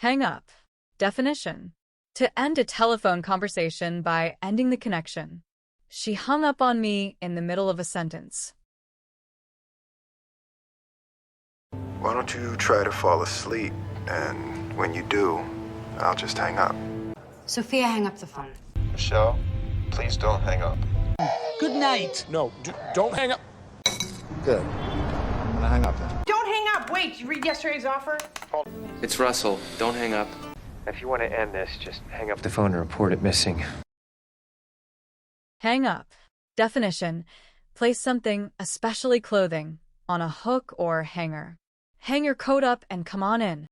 Hang up. Definition: to end a telephone conversation by ending the connection. She hung up on me in the middle of a sentence. Why don't you try to fall asleep, and when you do, I'll just hang up. Sophia, hang up the phone. Michelle, please don't hang up. Good night. No, don't hang up. Good. I'm gonna hang up then. Don't hang up. Wait, did you read yesterday's offer? It's Russell. Don't hang up. If you want to end this, just hang up the phone and report it missing. Hang up. Definition: place something, especially clothing, on a hook or hanger. Hang your coat up and come on in.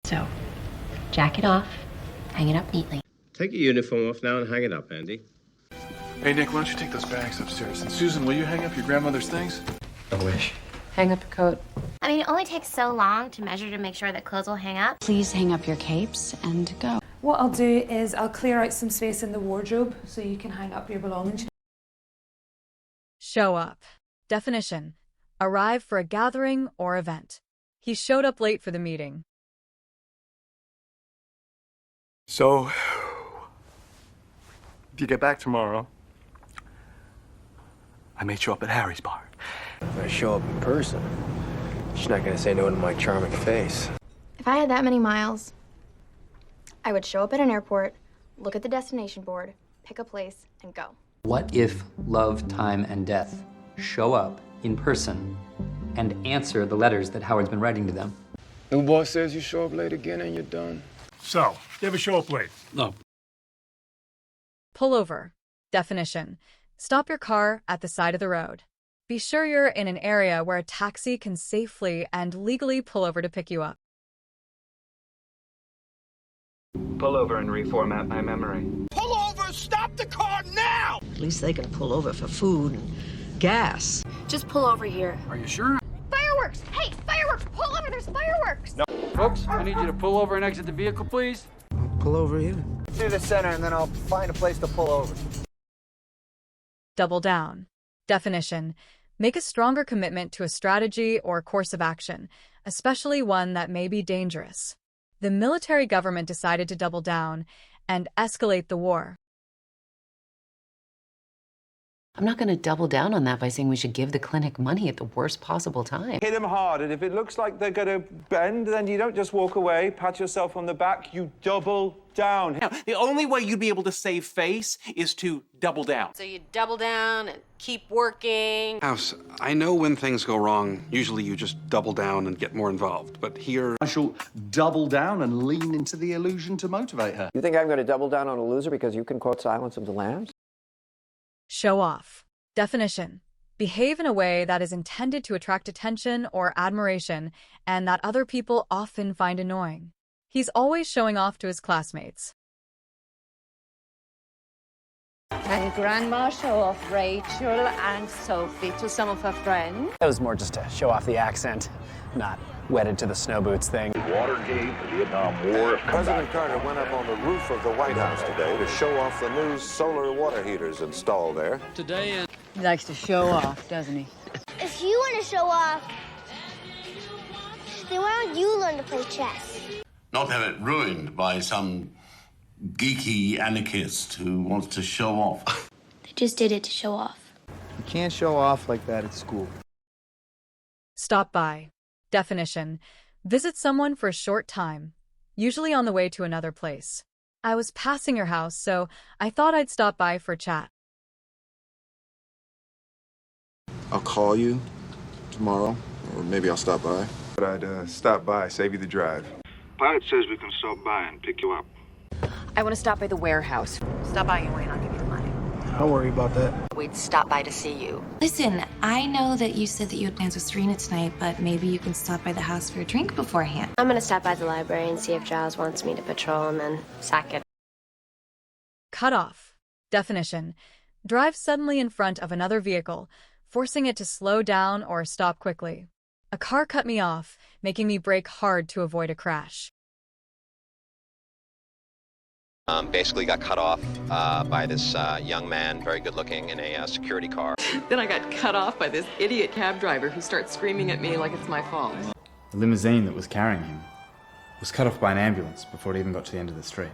So, jack it off, hang it up neatly. Take your uniform off now and hang it up, Andy. Hey, Nick, why don't you take those bags upstairs? And Susan, will you hang up your grandmother's things? I wish. Hang up your coat. I mean, it only takes so long to measure to make sure that clothes will hang up. Please hang up your capes and go. What I'll do is I'll clear out some space in the wardrobe so you can hang up your belongings. Show up. Definition: arrive for a gathering or event. He showed up late for the meeting. So, if you get back tomorrow, I may show up at Harry's bar. If I show up in person, she's not gonna say no to my charming face. If I had that many miles, I would show up at an airport, look at the destination board, pick a place, and go. What if love, time, and death show up in person and answer the letters that Howard's been writing to them? New boss says you show up late again and you're done. So, you ever show up late? No. Pull over. Definition: stop your car at the side of the road. Be sure you're in an area where a taxi can safely and legally pull over to pick you up. Pull over and reformat my memory. Pull over! Stop the car now! At least they can pull over for food and gas. Just pull over here. Are you sure? Fireworks! Hey, fireworks! Pull over, there's fireworks! No. Folks, I need you to pull over and exit the vehicle, please. Pull over here. To the center, and then I'll find a place to pull over. Double down. Definition: make a stronger commitment to a strategy or course of action, especially one that may be dangerous. The military government decided to double down and escalate the war. I'm not going to double down on that by saying we should give the clinic money at the worst possible time. Hit them hard, and if it looks like they're going to bend, then you don't just walk away, pat yourself on the back, you double down. Now, the only way you'd be able to save face is to double down. So you double down and keep working. House, I know when things go wrong, usually you just double down and get more involved. But here, I shall double down and lean into the illusion to motivate her. You think I'm going to double down on a loser because you can quote Silence of the Lambs? Show off. Definition: behave in a way that is intended to attract attention or admiration and that other people often find annoying. He's always showing off to his classmates. Can Grandma show off Rachel and Sophie to some of her friends? That was more just to show off the accent, not wedded to the snow boots thing. Watergate, the Vietnam War. President Carter went up on the roof of the White House today to show off the new solar water heaters installed there. He likes to show off, doesn't he? If you want to show off, then why don't you learn to play chess? Not have it ruined by some geeky anarchist who wants to show off. They just did it to show off. You can't show off like that at school. Stop by. Definition: visit someone for a short time, usually on the way to another place. I was passing your house, so I thought I'd stop by for a chat. I'll call you tomorrow, or maybe I'll stop by. But I'd stop by, save you the drive. Pilot says we can stop by and pick you up. I want to stop by the warehouse. Stop by anyway and I'll give you the money. Don't worry about that. We'd stop by to see you. Listen, I know that you said that you had plans with Serena tonight, but maybe you can stop by the house for a drink beforehand. I'm gonna stop by the library and see if Giles wants me to patrol and then sack it. Cut off. Definition: drive suddenly in front of another vehicle, forcing it to slow down or stop quickly. A car cut me off, making me brake hard to avoid a crash. Basically got cut off by this young man, very good looking, in a security car. Then I got cut off by this idiot cab driver who starts screaming at me like it's my fault. The limousine that was carrying him was cut off by an ambulance before it even got to the end of the street.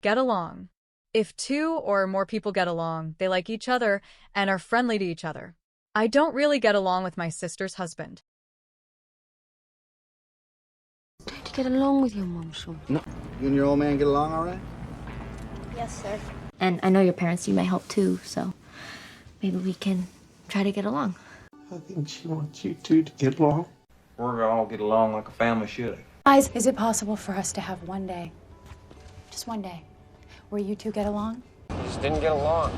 Get along. If two or more people get along, they like each other and are friendly to each other. I don't really get along with my sister's husband. Don't you get along with your mum, Sean? No. You and your old man get along all right? Yes, sir. And I know your parents you may help too, so maybe we can try to get along. I think she wants you two to get along. We're gonna all get along like a family should. Guys, is it possible for us to have one day, just one day, where you two get along? Just didn't get along.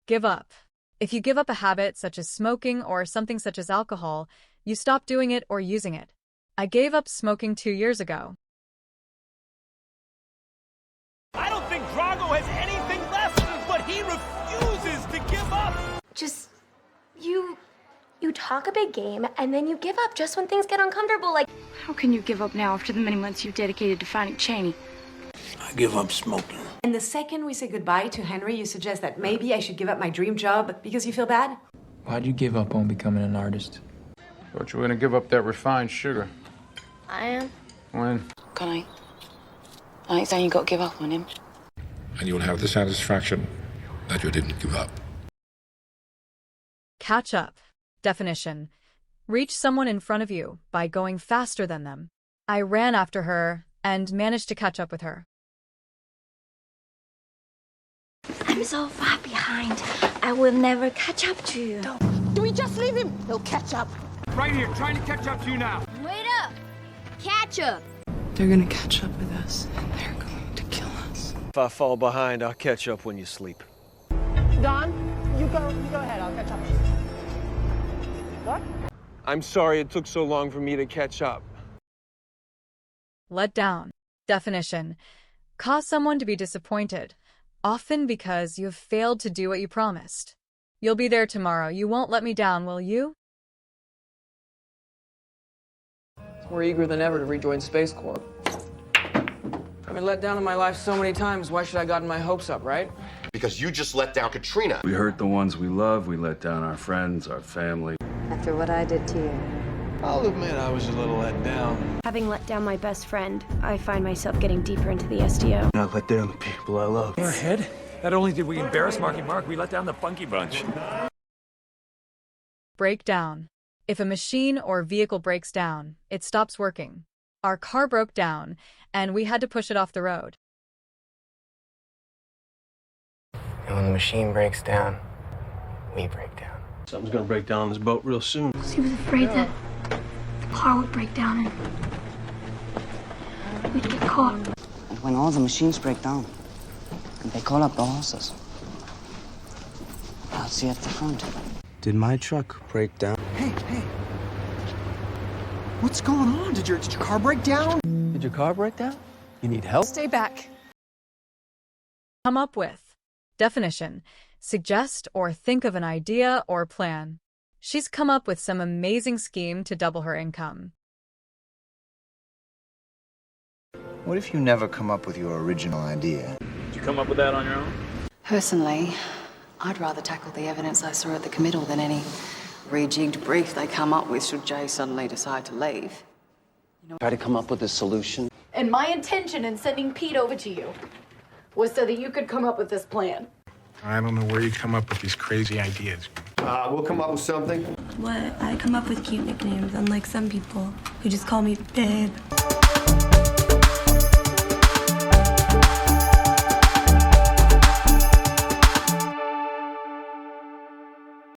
Give up. If you give up a habit such as smoking or something such as alcohol, you stop doing it or using it. I gave up smoking 2 years ago. I don't think Drago has anything left, but he refuses to give up. Just, you talk a big game, and then you give up just when things get uncomfortable, like... How can you give up now after the many months you've dedicated to finding Cheney? I give up smoking. And the second we say goodbye to Henry, you suggest that maybe I should give up my dream job because you feel bad? Why'd you give up on becoming an artist? Thought you were gonna give up that refined sugar. I am. When? Connie, I ain't saying you got to give up on him. And you'll have the satisfaction that you didn't give up. Catch up. Definition. Reach someone in front of you by going faster than them. I ran after her and managed to catch up with her. I'm so far behind. I will never catch up to you. Do we just leave him? He'll catch up. Right here, trying to catch up to you now. Wait up! Catch up! They're gonna catch up with us, and they're going to kill us. If I fall behind, I'll catch up when you sleep. Don, you go ahead. I'll catch up. What? I'm sorry it took so long for me to catch up. Let down. Definition. Cause someone to be disappointed, often because you have failed to do what you promised. You'll be there tomorrow. You won't let me down, will you? More eager than ever to rejoin Space Corps. I've been let down in my life so many times, why should I gotten my hopes up, right? Because you just let down Katrina. We hurt the ones we love, we let down our friends, our family. After what I did to you. I'll admit I was a little let down. Having let down my best friend, I find myself getting deeper into the SDO. I let down the people I love. Airhead. Not only did we embarrass Marky Mark, we let down the Funky Bunch. Break down. If a machine or vehicle breaks down, it stops working. Our car broke down, and we had to push it off the road. And when the machine breaks down, we break down. Something's gonna break down on this boat real soon. He was afraid that the car would break down and we'd get caught. And when all the machines break down, they call up the horses. I'll see you at the front. Did my truck break down? Hey! What's going on? Did your car break down? Did your car break down? You need help? Stay back. Come up with. Definition. Suggest or think of an idea or plan. She's come up with some amazing scheme to double her income. What if you never come up with your original idea? Did you come up with that on your own? Personally, I'd rather tackle the evidence I saw at the committal than any rejigged brief they come up with should Jay suddenly decide to leave. Try to come up with a solution. And my intention in sending Pete over to you was so that you could come up with this plan. I don't know where you come up with these crazy ideas. We'll come up with something. What? I come up with cute nicknames, unlike some people who just call me Babe.